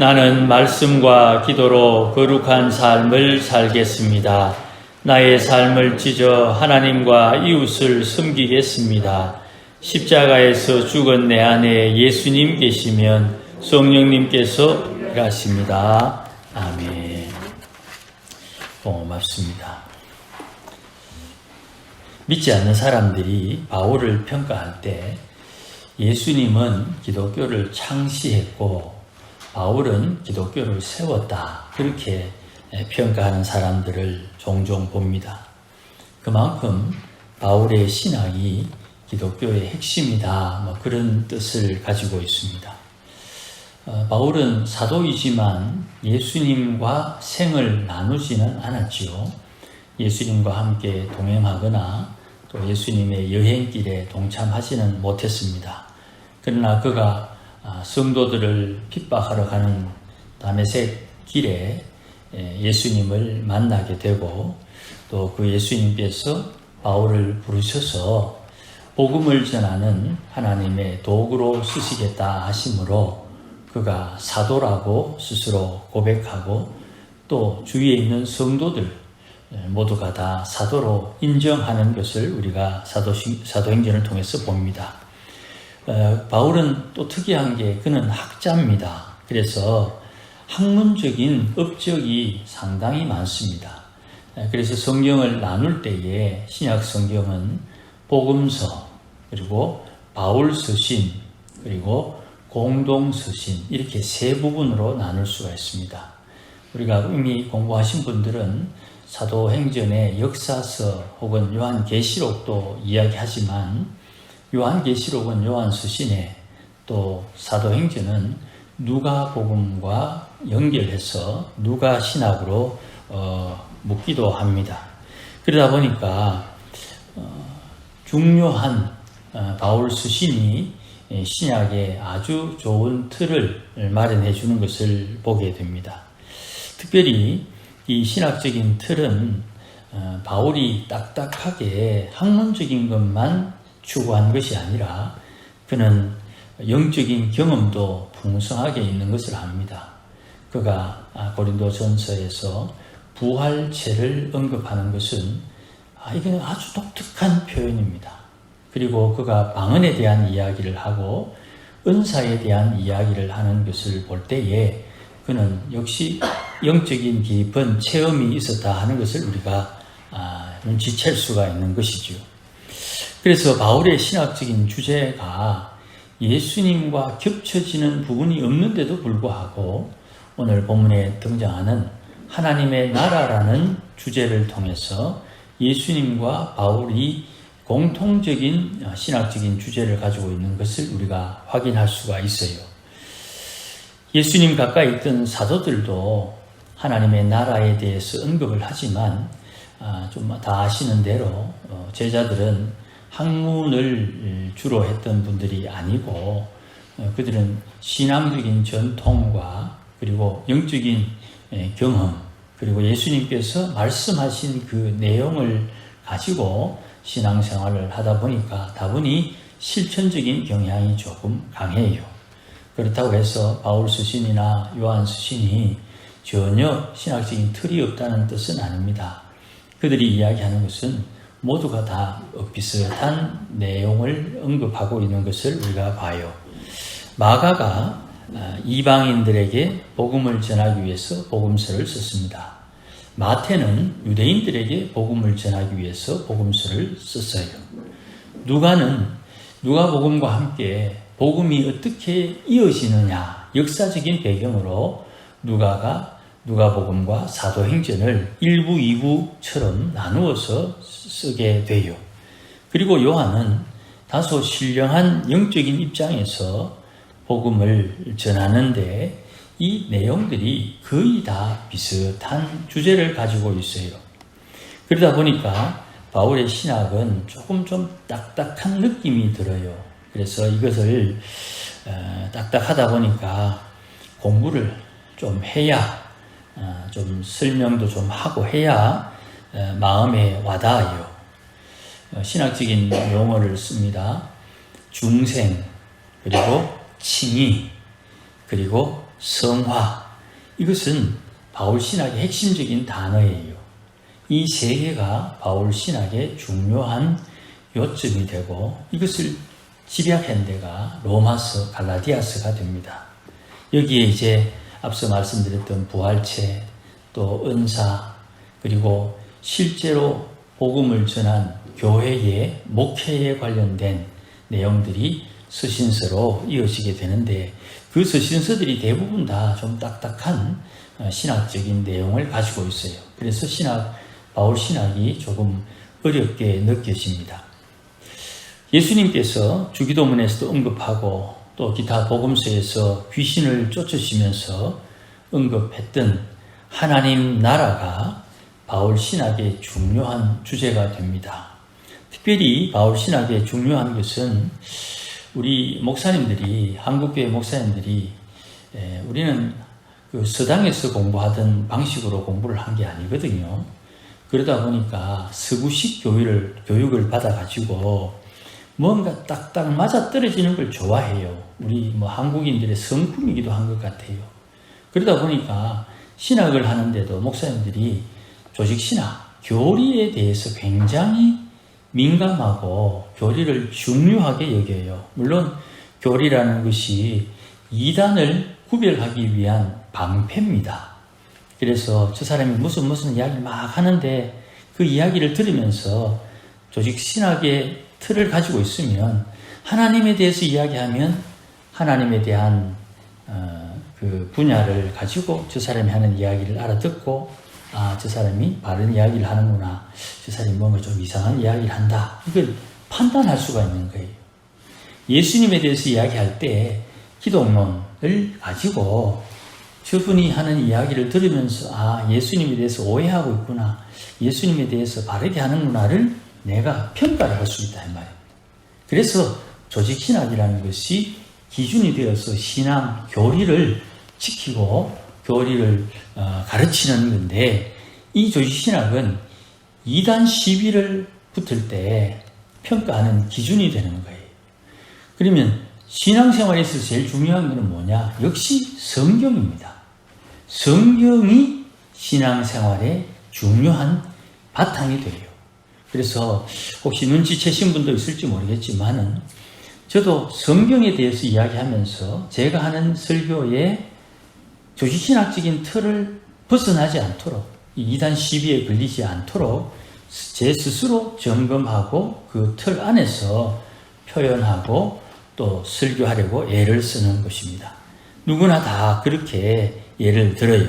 나는 말씀과 기도로 거룩한 삶을 살겠습니다. 나의 삶을 찢어 하나님과 이웃을 섬기겠습니다. 십자가에서 죽은 내 안에 예수님 계시면 성령님께서 일하십니다. 아멘. 고맙습니다. 믿지 않는 사람들이 바울을 평가할 때 예수님은 기독교를 창시했고 바울은 기독교를 세웠다, 그렇게 평가하는 사람들을 종종 봅니다. 그만큼 바울의 신학이 기독교의 핵심이다, 그런 뜻을 가지고 있습니다. 바울은 사도이지만 예수님과 생을 나누지는 않았지요. 예수님과 함께 동행하거나 또 예수님의 여행길에 동참하지는 못했습니다. 그러나 그가 성도들을 핍박하러 가는 다메섹 길에 예수님을 만나게 되고 또 그 예수님께서 바울을 부르셔서 복음을 전하는 하나님의 도구로 쓰시겠다 하심으로 그가 사도라고 스스로 고백하고 또 주위에 있는 성도들 모두가 다 사도로 인정하는 것을 우리가 사도행전을 통해서 봅니다. 바울은 또 특이한 게 그는 학자입니다. 그래서 학문적인 업적이 상당히 많습니다. 그래서 성경을 나눌 때에 신약 성경은 복음서, 그리고 바울서신, 그리고 공동서신, 이렇게 세 부분으로 나눌 수가 있습니다. 우리가 이미 공부하신 분들은 사도행전의 역사서 혹은 요한계시록도 이야기하지만 요한계시록은 요한서신에, 또 사도행전은 누가복음과 연결해서 누가신학으로 묻기도 합니다. 그러다 보니까 중요한 바울서신이 신약에 아주 좋은 틀을 마련해 주는 것을 보게 됩니다. 특별히 이 신학적인 틀은 바울이 딱딱하게 학문적인 것만 추구한 것이 아니라 그는 영적인 경험도 풍성하게 있는 것을 압니다. 그가 고린도전서에서 부활체를 언급하는 것은 이건 아주 독특한 표현입니다. 그리고 그가 방언에 대한 이야기를 하고 은사에 대한 이야기를 하는 것을 볼 때에 그는 역시 영적인 깊은 체험이 있었다 하는 것을 우리가 눈치챌 수가 있는 것이죠. 그래서 바울의 신학적인 주제가 예수님과 겹쳐지는 부분이 없는데도 불구하고 오늘 본문에 등장하는 하나님의 나라라는 주제를 통해서 예수님과 바울이 공통적인 신학적인 주제를 가지고 있는 것을 우리가 확인할 수가 있어요. 예수님 가까이 있던 사도들도 하나님의 나라에 대해서 언급을 하지만 좀 다 아시는 대로 제자들은 학문을 주로 했던 분들이 아니고 그들은 신앙적인 전통과 그리고 영적인 경험, 그리고 예수님께서 말씀하신 그 내용을 가지고 신앙생활을 하다 보니까 다분히 실천적인 경향이 조금 강해요. 그렇다고 해서 바울서신이나 요한서신이 전혀 신학적인 틀이 없다는 뜻은 아닙니다. 그들이 이야기하는 것은 모두가 다 비슷한 내용을 언급하고 있는 것을 우리가 봐요. 마가가 이방인들에게 복음을 전하기 위해서 복음서를 썼습니다. 마태는 유대인들에게 복음을 전하기 위해서 복음서를 썼어요. 누가는 누가복음과 함께 복음이 어떻게 이어지느냐, 역사적인 배경으로 누가가 누가복음과 사도행전을 1부, 2부처럼 나누어서 쓰게 돼요. 그리고 요한은 다소 신령한 영적인 입장에서 복음을 전하는데 이 내용들이 거의 다 비슷한 주제를 가지고 있어요. 그러다 보니까 바울의 신학은 조금 좀 딱딱한 느낌이 들어요. 그래서 이것을 딱딱하다 보니까 공부를 좀 해야, 좀 설명도 좀 하고 해야 마음에 와닿아요. 신학적인 용어를 씁니다. 중생, 그리고 칭의, 그리고 성화, 이것은 바울 신학의 핵심적인 단어예요. 이 세 개가 바울 신학의 중요한 요점이 되고 이것을 집약한 데가 로마서, 갈라디아서가 됩니다. 여기에 이제 앞서 말씀드렸던 부활체, 또 은사, 그리고 실제로 복음을 전한 교회의 목회에 관련된 내용들이 서신서로 이어지게 되는데 그 서신서들이 대부분 다 좀 딱딱한 신학적인 내용을 가지고 있어요. 그래서 바울 신학이 조금 어렵게 느껴집니다. 예수님께서 주기도문에서도 언급하고 또 기타 복음서에서 귀신을 쫓으시면서 언급했던 하나님 나라가 바울 신학의 중요한 주제가 됩니다. 특별히 바울 신학의 중요한 것은 우리 목사님들이, 한국교회 목사님들이 우리는 그 서당에서 공부하던 방식으로 공부를 한 게 아니거든요. 그러다 보니까 서구식 교육을 받아가지고 뭔가 딱딱 맞아떨어지는 걸 좋아해요. 우리 한국인들의 성품이기도 한 것 같아요. 그러다 보니까 신학을 하는데도 목사님들이 조직신학, 교리에 대해서 굉장히 민감하고 교리를 중요하게 여겨요. 물론 교리라는 것이 이단을 구별하기 위한 방패입니다. 그래서 저 사람이 무슨 이야기를 막 하는데 그 이야기를 들으면서 조직신학의 틀을 가지고 있으면 하나님에 대해서 이야기하면 하나님에 대한 그 분야를 가지고 저 사람이 하는 이야기를 알아듣고 저 사람이 바른 이야기를 하는구나, 저 사람이 뭔가 좀 이상한 이야기를 한다, 이걸 판단할 수가 있는 거예요. 예수님에 대해서 이야기할 때 기독론을 가지고 저분이 하는 이야기를 들으면서 예수님에 대해서 오해하고 있구나, 예수님에 대해서 바르게 하는구나를 내가 평가를 할 수 있다 이 말입니다. 그래서 조직신학이라는 것이 기준이 되어서 신앙 교리를 지키고 교리를 가르치는 건데, 이 조직신학은 이단 시비를 붙을 때 평가하는 기준이 되는 거예요. 그러면 신앙생활에서 제일 중요한 것은 뭐냐? 역시 성경입니다. 성경이 신앙생활의 중요한 바탕이 돼요. 그래서 혹시 눈치채신 분도 있을지 모르겠지만은 저도 성경에 대해서 이야기하면서 제가 하는 설교의 조직신학적인 틀을 벗어나지 않도록, 이단 시비에 걸리지 않도록 제 스스로 점검하고 그 틀 안에서 표현하고 또 설교하려고 애를 쓰는 것입니다. 누구나 다 그렇게 예를 들어요.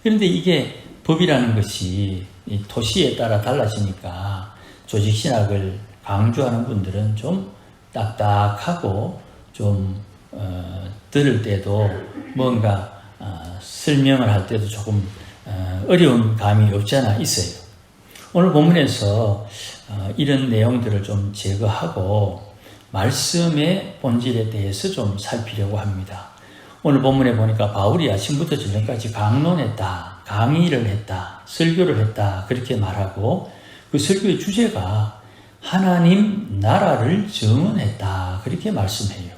그런데 이게 법이라는 것이 이 토시에 따라 달라지니까 조직신학을 강조하는 분들은 좀 딱딱하고 좀 들을 때도 뭔가 설명을 할 때도 조금 어려운 감이 없지 않아 있어요. 오늘 본문에서 이런 내용들을 좀 제거하고 말씀의 본질에 대해서 좀 살피려고 합니다. 오늘 본문에 보니까 바울이 아침부터 저녁까지 강론했다, 강의를 했다, 설교를 했다, 그렇게 말하고 그 설교의 주제가 하나님 나라를 증언했다, 그렇게 말씀해요.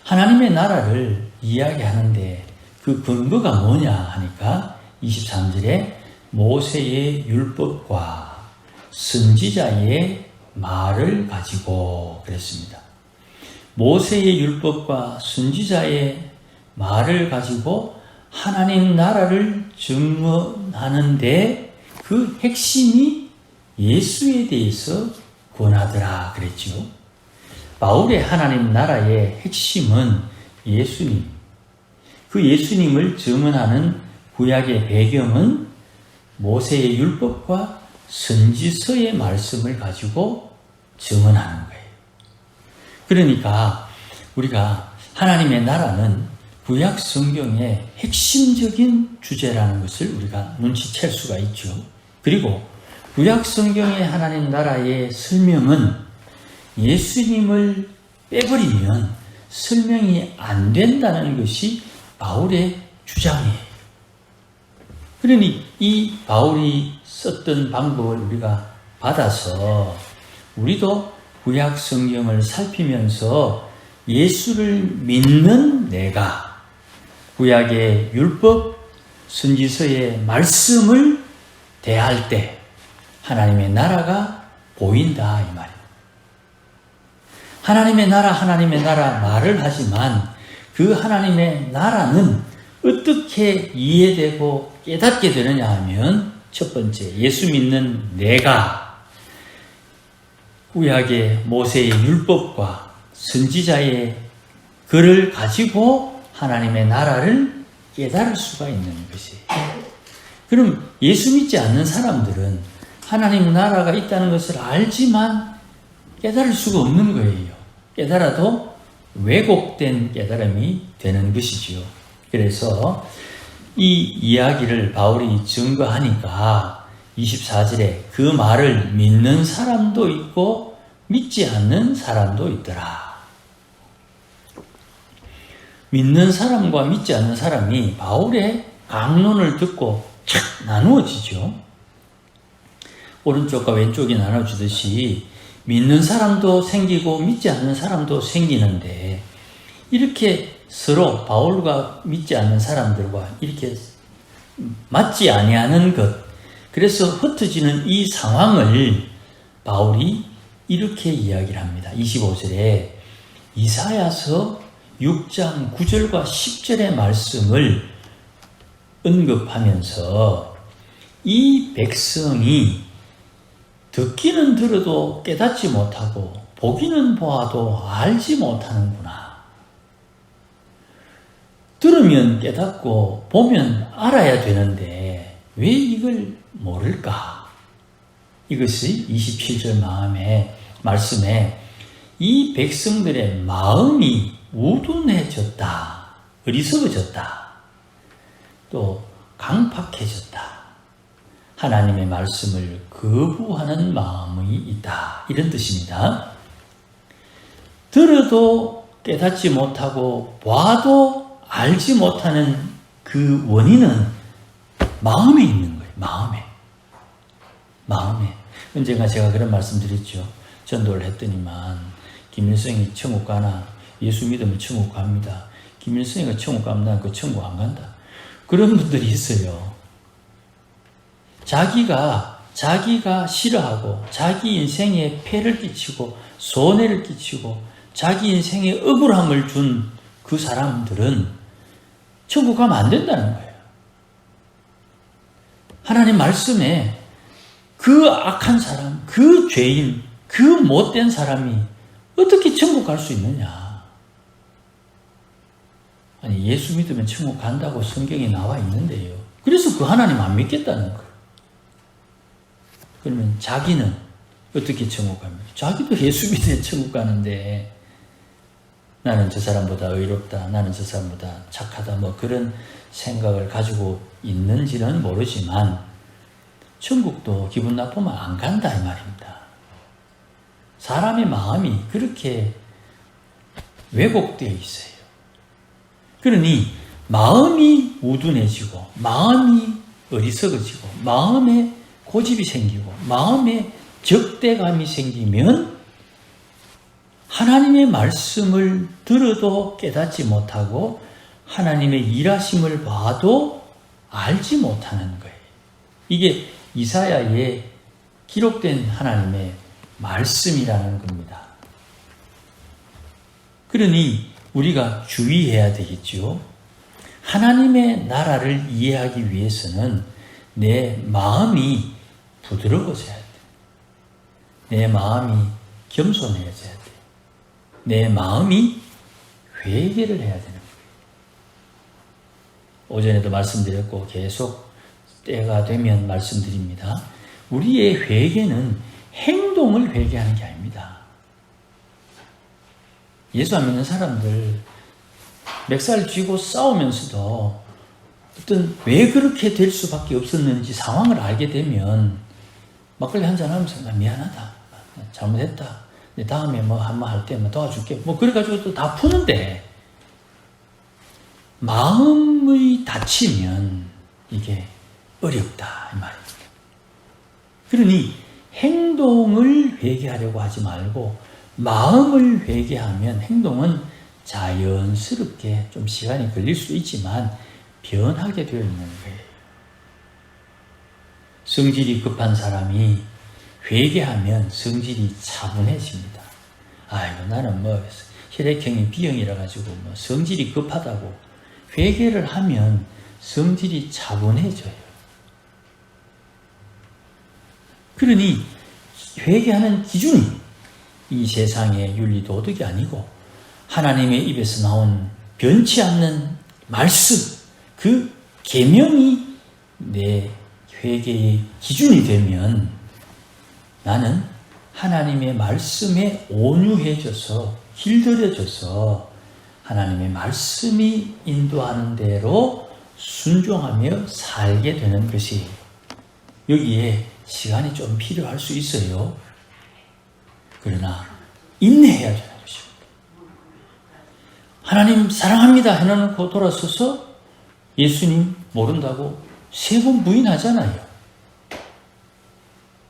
하나님의 나라를 이야기하는데 그 근거가 뭐냐 하니까 23절에 모세의 율법과 선지자의 말을 가지고 그랬습니다. 모세의 율법과 선지자의 말을 가지고 하나님 나라를 증언하는데 그 핵심이 예수에 대해서 권하더라 그랬죠. 바울의 하나님 나라의 핵심은 예수님, 그 예수님을 증언하는 구약의 배경은 모세의 율법과 선지서의 말씀을 가지고 증언하는 거예요. 그러니까 우리가 하나님의 나라는 구약 성경의 핵심적인 주제라는 것을 우리가 눈치챌 수가 있죠. 그리고 구약 성경의 하나님 나라의 설명은 예수님을 빼버리면 설명이 안 된다는 것이 바울의 주장이에요. 그러니 이 바울이 썼던 방법을 우리가 받아서 우리도 구약 성경을 살피면서 예수를 믿는 내가 구약의 율법, 선지서의 말씀을 대할 때 하나님의 나라가 보인다 이 말입니다. 하나님의 나라 말을 하지만 그 하나님의 나라는 어떻게 이해되고 깨닫게 되느냐 하면 첫 번째, 예수 믿는 내가 구약의 모세의 율법과 선지자의 글을 가지고 하나님의 나라를 깨달을 수가 있는 것이에요. 그럼 예수 믿지 않는 사람들은 하나님 나라가 있다는 것을 알지만 깨달을 수가 없는 거예요. 깨달아도 왜곡된 깨달음이 되는 것이지요. 그래서 이 이야기를 바울이 증거하니까 24절에 그 말을 믿는 사람도 있고 믿지 않는 사람도 있더라. 믿는 사람과 믿지 않는 사람이 바울의 강론을 듣고 착 나누어지죠. 오른쪽과 왼쪽이 나눠지듯이 믿는 사람도 생기고 믿지 않는 사람도 생기는데 이렇게 서로 바울과 믿지 않는 사람들과 이렇게 맞지 아니하는 것, 그래서 흩어지는 이 상황을 바울이 이렇게 이야기를 합니다. 25절에 이사야서 6장 9절과 10절의 말씀을 언급하면서 이 백성이 듣기는 들어도 깨닫지 못하고 보기는 보아도 알지 못하는구나. 들으면 깨닫고 보면 알아야 되는데 왜 이걸 모를까? 이것이 27절 말씀에 이 백성들의 마음이 우둔해졌다, 어리석어졌다, 또 강팍해졌다, 하나님의 말씀을 거부하는 마음이 있다, 이런 뜻입니다. 들어도 깨닫지 못하고 봐도 알지 못하는 그 원인은 마음에 있는 거예요. 마음에. 언젠가 제가 그런 말씀 드렸죠. 전도를 했더니만 김일성이 천국 가나, 예수 믿으면 천국 갑니다. 김일성이가 천국 가면 난 그 천국 안 간다. 그런 분들이 있어요. 자기가 싫어하고 자기 인생에 폐를 끼치고 손해를 끼치고 자기 인생에 억울함을 준 그 사람들은 천국 가면 안 된다는 거예요. 하나님 말씀에 그 악한 사람, 그 죄인, 그 못된 사람이 어떻게 천국 갈 수 있느냐? 아니, 예수 믿으면 천국 간다고 성경에 나와 있는데요. 그래서 그 하나님 안 믿겠다는 거예요. 그러면 자기는 어떻게 천국 갑니까? 자기도 예수 믿으면 천국 가는데 나는 저 사람보다 의롭다, 나는 저 사람보다 착하다, 뭐 그런 생각을 가지고 있는지는 모르지만 천국도 기분 나쁘면 안 간다 이 말입니다. 사람의 마음이 그렇게 왜곡되어 있어요. 그러니 마음이 우둔해지고 마음이 어리석어지고 마음에 고집이 생기고 마음에 적대감이 생기면 하나님의 말씀을 들어도 깨닫지 못하고 하나님의 일하심을 봐도 알지 못하는 거예요. 이게 이사야에 기록된 하나님의 말씀이라는 겁니다. 그러니 우리가 주의해야 되겠죠. 하나님의 나라를 이해하기 위해서는 내 마음이 부드러워져야 돼. 내 마음이 겸손해져야 돼. 내 마음이 회개를 해야 되는 거예요. 오전에도 말씀드렸고 계속 때가 되면 말씀드립니다. 우리의 회개는 행동을 회개하는 게 아닙니다. 예수 안 믿는 사람들 멱살 쥐고 싸우면서도 어떤 왜 그렇게 될 수밖에 없었는지 상황을 알게 되면 막걸리 한잔 하면서 나 미안하다, 잘못했다, 다음에 뭐 한번 할 때 도와줄게, 뭐 그래가지고 또 다 푸는데 마음이 다치면 이게 어렵다 이 말입니다. 그러니 행동을 회개하려고 하지 말고 마음을 회개하면 행동은 자연스럽게 좀 시간이 걸릴 수 있지만 변하게 되어 있는 거예요. 성질이 급한 사람이 회개하면 성질이 차분해집니다. 아이고 나는 뭐 혈액형이 B형이라 가지고 뭐 성질이 급하다고 회개를 하면 성질이 차분해져요. 그러니 회개하는 기준이 이 세상의 윤리 도덕이 아니고 하나님의 입에서 나온 변치 않는 말씀, 그 계명이 내 회개의 기준이 되면 나는 하나님의 말씀에 온유해져서 길들여져서 하나님의 말씀이 인도하는 대로 순종하며 살게 되는 것이 여기에 시간이 좀 필요할 수 있어요. 그러나 인내해야 되는 것입니다. 하나님 사랑합니다 해놓고 돌아서서 예수님 모른다고 3번 부인하잖아요.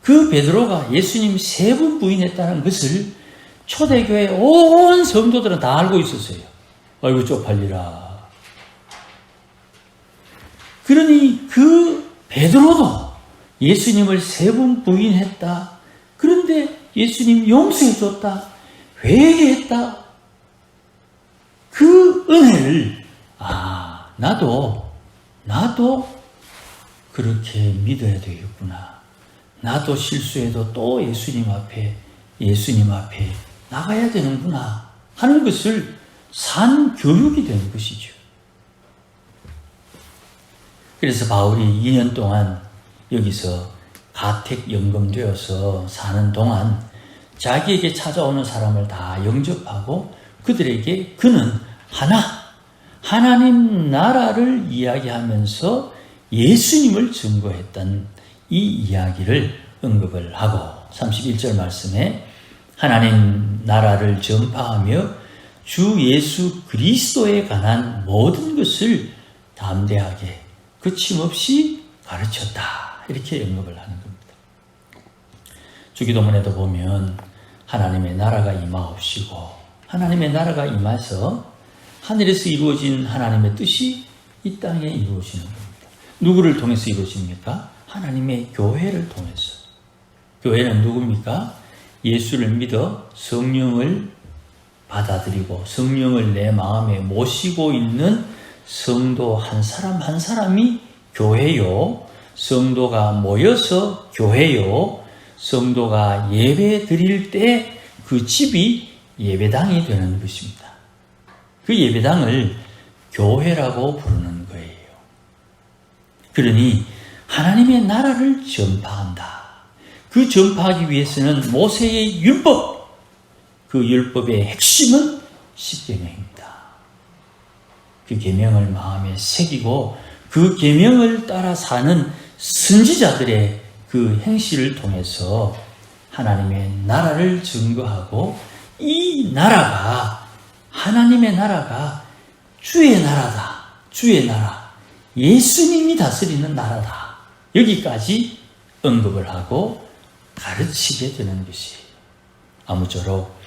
그 베드로가 예수님 3번 부인했다는 것을 초대교회 온 성도들은 다 알고 있었어요. 아이고 쪽팔리라. 그러니 그 베드로도 예수님을 3번 부인했다. 그런데 예수님 용서해줬다. 회개했다. 그 은혜를 나도 그렇게 믿어야 되겠구나. 나도 실수해도 또 예수님 앞에 나가야 되는구나 하는 것을 산 교육이 되는 것이죠. 그래서 바울이 2년 동안 여기서 가택연금되어서 사는 동안 자기에게 찾아오는 사람을 다 영접하고 그들에게 그는 하나님 나라를 이야기하면서 예수님을 증거했던 이 이야기를 언급을 하고 31절 말씀에 하나님 나라를 전파하며 주 예수 그리스도에 관한 모든 것을 담대하게 거침없이 가르쳤다. 이렇게 언급을 하는 겁니다. 주기도문에도 보면 하나님의 나라가 임하옵시고 하나님의 나라가 임해서 하늘에서 이루어진 하나님의 뜻이 이 땅에 이루어지는 겁니다. 누구를 통해서 이루어집니까? 하나님의 교회를 통해서. 교회는 누굽니까? 예수를 믿어 성령을 받아들이고 성령을 내 마음에 모시고 있는 성도 한 사람 한 사람이 교회요. 성도가 모여서 교회요. 성도가 예배 드릴 때 그 집이 예배당이 되는 것입니다. 그 예배당을 교회라고 부르는 거예요. 그러니 하나님의 나라를 전파한다. 그 전파하기 위해서는 모세의 율법, 그 율법의 핵심은 십계명입니다. 그 계명을 마음에 새기고 그 계명을 따라 사는 선지자들의 그 행실을 통해서 하나님의 나라를 증거하고 이 나라가 하나님의 나라가 주의 나라다. 주의 나라. 예수님이 다스리는 나라다. 여기까지 언급을 하고 가르치게 되는 것이 아무쪼록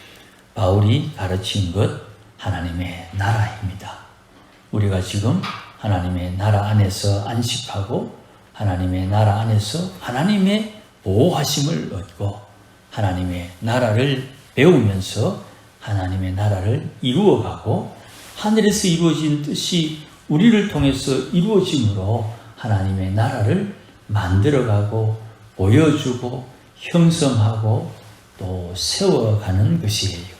바울이 가르친 것 하나님의 나라입니다. 우리가 지금 하나님의 나라 안에서 안식하고 하나님의 나라 안에서 하나님의 보호하심을 얻고 하나님의 나라를 배우면서 하나님의 나라를 이루어가고 하늘에서 이루어진 뜻이 우리를 통해서 이루어짐으로 하나님의 나라를 만들어가고 보여주고 형성하고 또 세워가는 것이에요.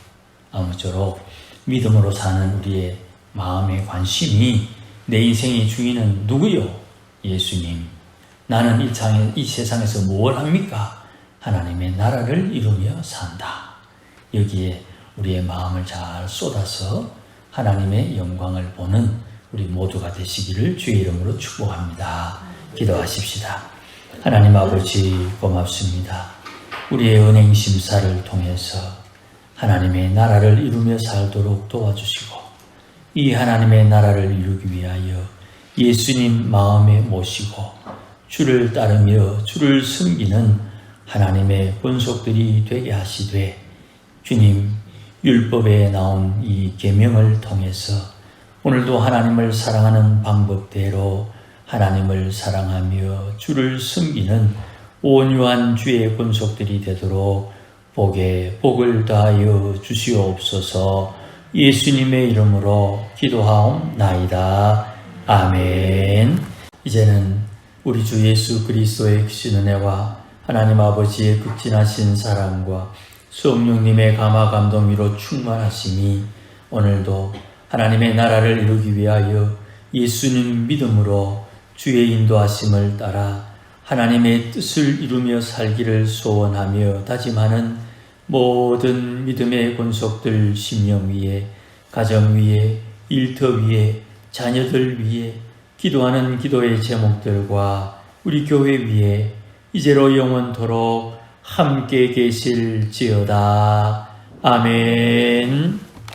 아무쪼록 믿음으로 사는 우리의 마음의 관심이 내 인생의 주인은 누구요? 예수님. 나는 이 세상에서 무엇을 합니까? 하나님의 나라를 이루며 산다. 여기에 우리의 마음을 잘 쏟아서 하나님의 영광을 보는 우리 모두가 되시기를 주의 이름으로 축복합니다. 기도하십시다. 하나님 아버지 고맙습니다. 우리의 은행 심사를 통해서 하나님의 나라를 이루며 살도록 도와주시고 이 하나님의 나라를 이루기 위하여 예수님 마음에 모시고 주를 따르며 주를 섬기는 하나님의 본속들이 되게 하시되 주님 율법에 나온 이 계명을 통해서 오늘도 하나님을 사랑하는 방법대로 하나님을 사랑하며 주를 섬기는 온유한 주의 권속들이 되도록 복에 복을 다하여 주시옵소서. 예수님의 이름으로 기도하옵나이다. 아멘. 이제는 우리 주 예수 그리스도의 크신 은혜와 하나님 아버지의 극진하신 사랑과 성령님의 감화 감동 위로 충만하심이 오늘도 하나님의 나라를 이루기 위하여 예수님 믿음으로 주의 인도하심을 따라 하나님의 뜻을 이루며 살기를 소원하며 다짐하는 모든 믿음의 권속들 심령 위에, 가정 위에, 일터 위에, 자녀들 위에, 기도하는 기도의 제목들과 우리 교회 위에 이제로 영원토록 함께 계실지어다. 아멘.